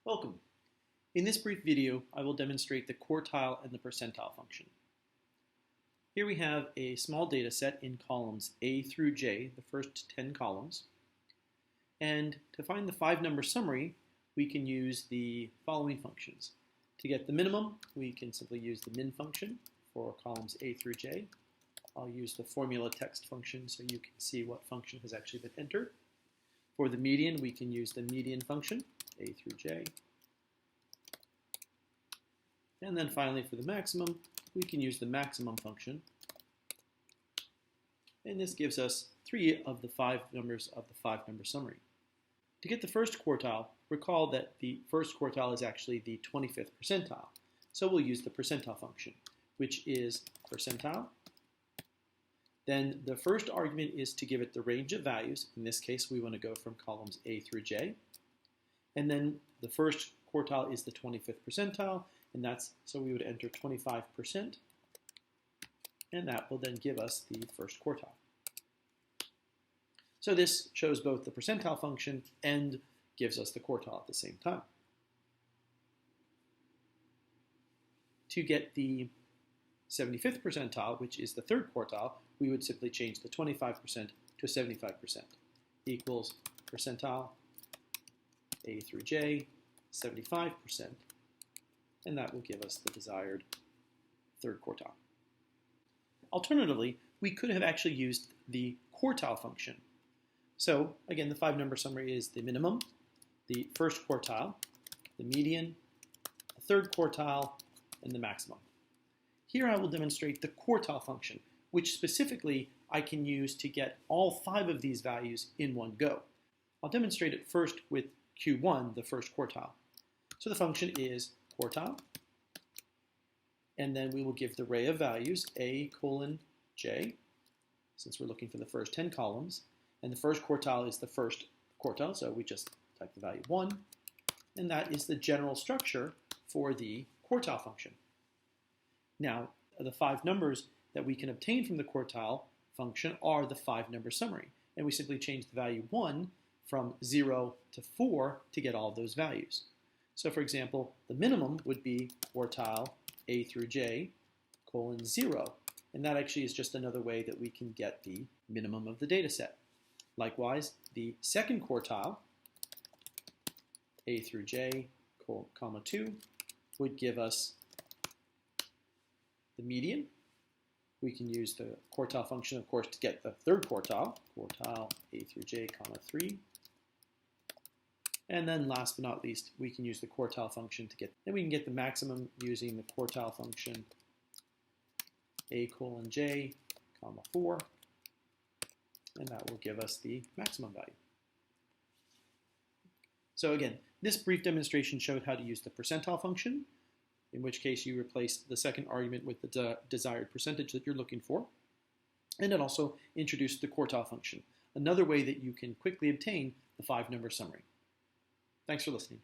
Welcome. In this brief video, I will demonstrate the quartile and the percentile function. Here we have a small data set in columns A through J, the first 10 columns. And to find the 5-number summary, we can use the following functions. To get the minimum, we can simply use the min function for columns A through J. I'll use the formula text function so you can see what function has actually been entered. For the median, we can use the median function, A through J. And then finally for the maximum, we can use the maximum function. And this gives us 3 of the 5 numbers of the 5-number summary. To get the first quartile, recall that the first quartile is actually the 25th percentile. So we'll use the percentile function, which is percentile. Then the first argument is to give it the range of values. In this case, we want to go from columns A through J. And then the first quartile is the 25th percentile, and that's, so we would enter 25%, and that will then give us the first quartile. So this shows both the percentile function and gives us the quartile at the same time. To get the 75th percentile, which is the third quartile, we would simply change the 25% to 75%, equals percentile A through J, 75%, and that will give us the desired third quartile. Alternatively, we could have actually used the quartile function. So again, the 5-number summary is the minimum, the first quartile, the median, the third quartile, and the maximum. Here I will demonstrate the quartile function, which specifically I can use to get all 5 of these values in one go. I'll demonstrate it first with Q1, the first quartile. So the function is quartile, and then we will give the array of values A colon J, since we're looking for the first 10 columns, and the first quartile is the first quartile, so we just type the value 1, and that is the general structure for the quartile function. Now, the 5 numbers that we can obtain from the quartile function are the 5-number summary, and we simply change the value 1 from 0 to 4 to get all of those values. So for example, the minimum would be quartile A through J colon 0, and that actually is just another way that we can get the minimum of the data set. Likewise, the second quartile, A through J, comma 2, would give us the median. We can use the quartile function, of course, to get the third quartile, quartile A through J, comma 3. And then last but not least, we can use the quartile function to get, then we can get the maximum using the quartile function A colon J, comma 4. And that will give us the maximum value. So again, this brief demonstration showed how to use the percentile function, in which case you replace the second argument with the desired percentage that you're looking for. And it also introduced the quartile function, another way that you can quickly obtain the 5-number summary. Thanks for listening.